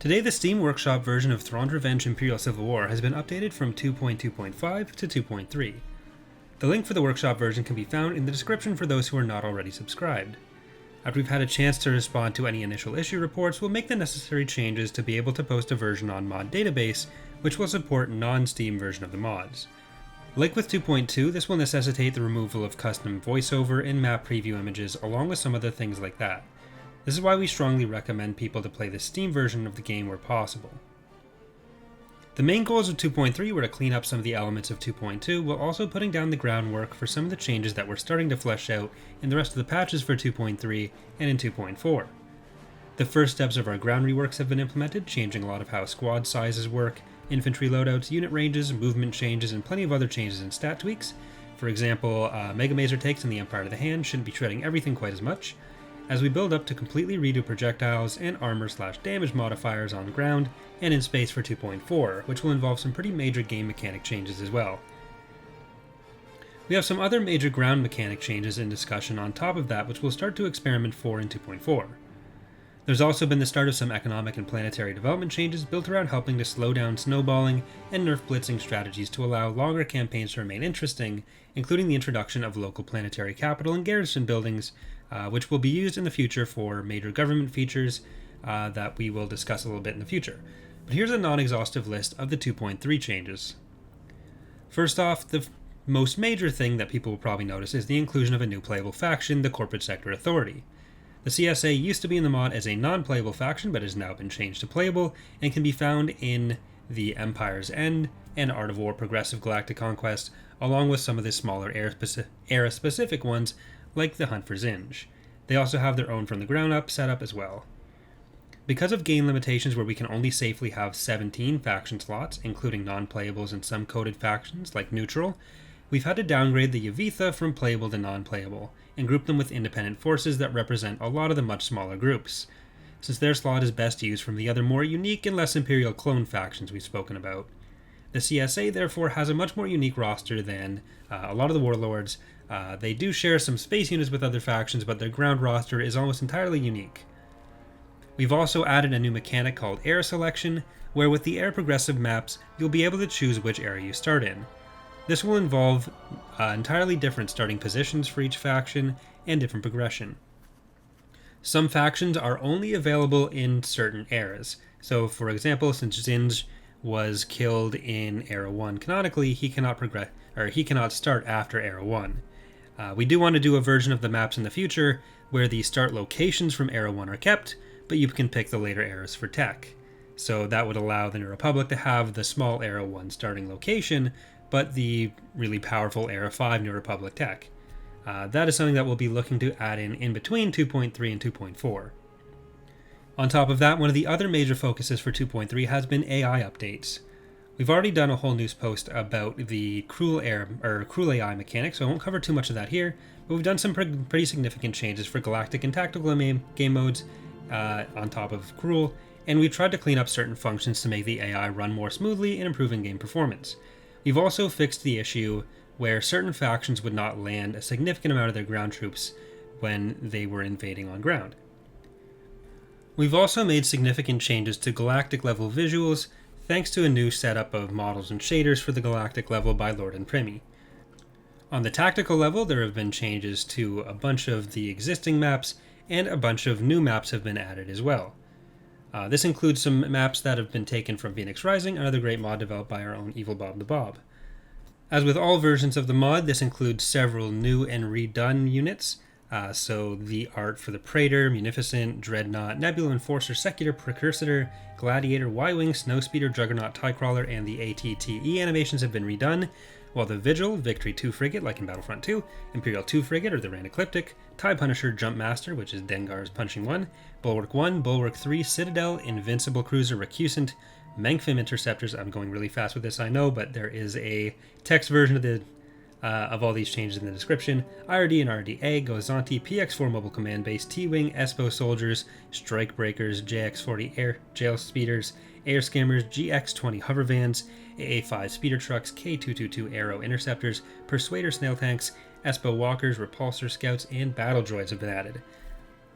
Today, the Steam Workshop version of Thrawn's Revenge Imperial Civil War has been updated from 2.2.5 to 2.3. The link for the workshop version can be found in the description for those who are not already subscribed. After we've had a chance to respond to any initial issue reports, we'll make the necessary changes to be able to post a version on Mod Database, which will support non-Steam version of the mods. Like with 2.2, this will necessitate the removal of custom voiceover and map preview images, along with some other things like that. This is why we strongly recommend people to play the Steam version of the game where possible. The main goals of 2.3 were to clean up some of the elements of 2.2, while also putting down the groundwork for some of the changes that we're starting to flesh out in the rest of the patches for 2.3 and in 2.4. The first steps of our ground reworks have been implemented, changing a lot of how squad sizes work, infantry loadouts, unit ranges, movement changes, and plenty of other changes and stat tweaks. For example, Mega Mazer takes in the Empire of the Hand shouldn't be shredding everything quite as much, as we build up to completely redo projectiles and armor/damage modifiers on ground and in space for 2.4, which will involve some pretty major game mechanic changes as well. We have some other major ground mechanic changes in discussion on top of that, which we'll start to experiment for in 2.4. There's also been the start of some economic and planetary development changes built around helping to slow down snowballing and nerf blitzing strategies to allow longer campaigns to remain interesting, including the introduction of local planetary capital and garrison buildings, which will be used in the future for major government features that we will discuss a little bit in the future. But here's a non-exhaustive list of the 2.3 changes. First off, the most major thing that people will probably notice is the inclusion of a new playable faction, the Corporate Sector Authority. The CSA used to be in the mod as a non-playable faction, but has now been changed to playable, and can be found in the Empire's End and Art of War Progressive Galactic Conquest, along with some of the smaller era-specific ones, like the Hunt for Zinj. They also have their own from the ground up setup as well. Because of game limitations where we can only safely have 17 faction slots, including non-playables and some coded factions like Neutral, we've had to downgrade the Yavitha from playable to non-playable, and group them with independent forces that represent a lot of the much smaller groups, since their slot is best used from the other more unique and less Imperial clone factions we've spoken about. The CSA therefore has a much more unique roster than a lot of the warlords. They do share some space units with other factions, but their ground roster is almost entirely unique. We've also added a new mechanic called Era Selection, where with the Era Progressive maps, you'll be able to choose which era you start in. This will involve entirely different starting positions for each faction and different progression. Some factions are only available in certain eras. So, for example, since Zinj was killed in Era 1 canonically, he cannot start after Era 1. We do want to do a version of the maps in the future where the start locations from Era 1 are kept, but you can pick the later eras for tech. So that would allow the New Republic to have the small Era 1 starting location, but the really powerful Era 5 New Republic tech. That is something that we'll be looking to add in between 2.3 and 2.4. On top of that, one of the other major focuses for 2.3 has been AI updates. We've already done a whole news post about the cruel AI mechanic, so I won't cover too much of that here, but we've done some pretty significant changes for Galactic and Tactical game modes on top of cruel, and we've tried to clean up certain functions to make the AI run more smoothly and improve in-game performance. We've also fixed the issue where certain factions would not land a significant amount of their ground troops when they were invading on ground. We've also made significant changes to Galactic level visuals, thanks to a new setup of models and shaders for the Galactic level by Lord and Primy. On the Tactical level, there have been changes to a bunch of the existing maps, and a bunch of new maps have been added as well. This includes some maps that have been taken from Phoenix Rising, another great mod developed by our own Evil Bob the Bob. As with all versions of the mod, this includes several new and redone units, so the art for the Praetor, Munificent, Dreadnought, Nebula Enforcer, Secular Precursor, Gladiator, Y-Wing, Snowspeeder, Juggernaut, Tiecrawler, and the ATTE animations have been redone, while the Vigil, Victory 2 Frigate, like in Battlefront 2, Imperial 2 Frigate, or the Rand Ecliptic, TIE Punisher, Jump Master, which is Dengar's Punching One, Bulwark 1, Bulwark 3, Citadel, Invincible Cruiser, Recusant, Mengfim Interceptors. I'm going really fast with this, I know, but there is a text version of all these changes in the description. IRD and RDA, Gozanti, PX4 Mobile Command Base, T-Wing, Espo Soldiers, Strike Breakers, JX40 Air Jail Speeders, Air Skimmers, GX20 Hover Vans, AA5 Speeder Trucks, K222 Aero Interceptors, Persuader Snail Tanks, Espo Walkers, Repulsor Scouts, and Battle Droids have been added.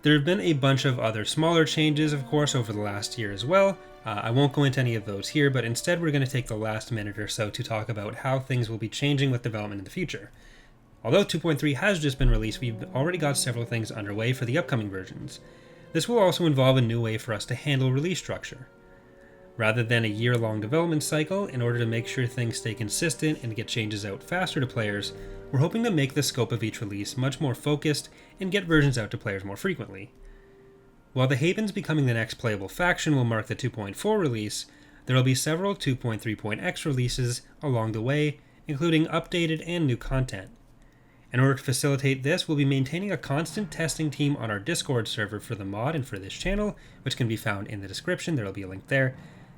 There have been a bunch of other smaller changes, of course, over the last year as well. I won't go into any of those here, but instead we're going to take the last minute or so to talk about how things will be changing with development in the future. Although 2.3 has just been released, we've already got several things underway for the upcoming versions. This will also involve a new way for us to handle release structure. Rather than a year-long development cycle, in order to make sure things stay consistent and get changes out faster to players, we're hoping to make the scope of each release much more focused and get versions out to players more frequently. While the Havens becoming the next playable faction will mark the 2.4 release, there will be several 2.3.x releases along the way, including updated and new content. In order to facilitate this, we'll be maintaining a constant testing team on our Discord server for the mod and for this channel, which can be found in the description. There will be a link there,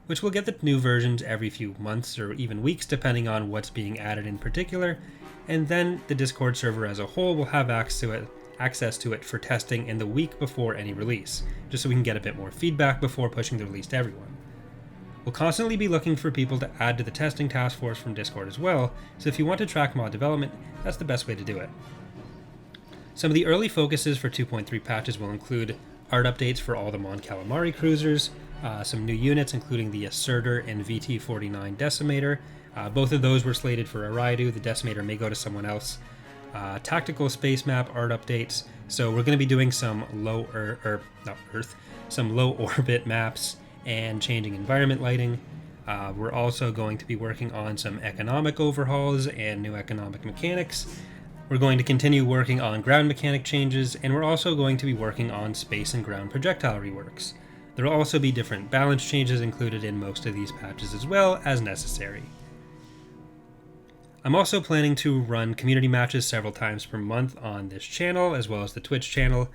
which will get the new versions every few months or even weeks depending on what's being added in particular, and then the Discord server as a whole will have access to it for testing in the week before any release, just so we can get a bit more feedback before pushing the release to everyone. We'll constantly be looking for people to add to the testing task force from Discord as well, so if you want to track mod development, that's the best way to do it. Some of the early focuses for 2.3 patches will include art updates for all the Mon Calamari cruisers, some new units including the Asserter and VT-49 Decimator. Both of those were slated for Araidu. The Decimator may go to someone else. Tactical space map art updates. So we're going to be doing some low orbit maps and changing environment lighting. We're also going to be working on some economic overhauls and new economic mechanics. We're going to continue working on ground mechanic changes, and we're also going to be working on space and ground projectile reworks. There will also be different balance changes included in most of these patches as well as necessary. I'm also planning to run community matches several times per month on this channel as well as the Twitch channel,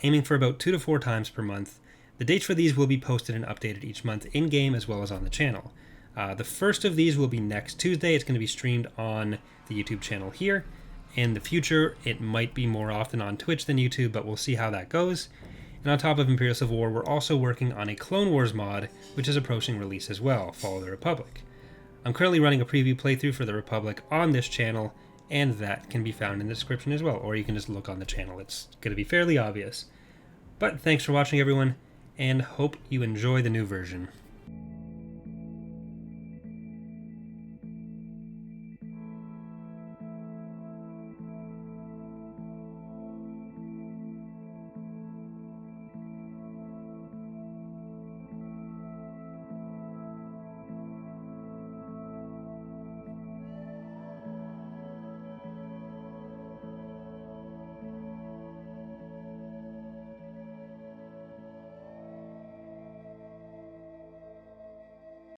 aiming for about 2 to 4 times per month. The dates for these will be posted and updated each month in-game as well as on the channel. The first of these will be next Tuesday. It's going to be streamed on the YouTube channel here. In the future, it might be more often on Twitch than YouTube, but we'll see how that goes. And on top of Imperial Civil War, we're also working on a Clone Wars mod, which is approaching release as well, Follow the Republic. I'm currently running a preview playthrough for the Republic on this channel, and that can be found in the description as well, or you can just look on the channel. It's going to be fairly obvious. But thanks for watching, everyone, and hope you enjoy the new version.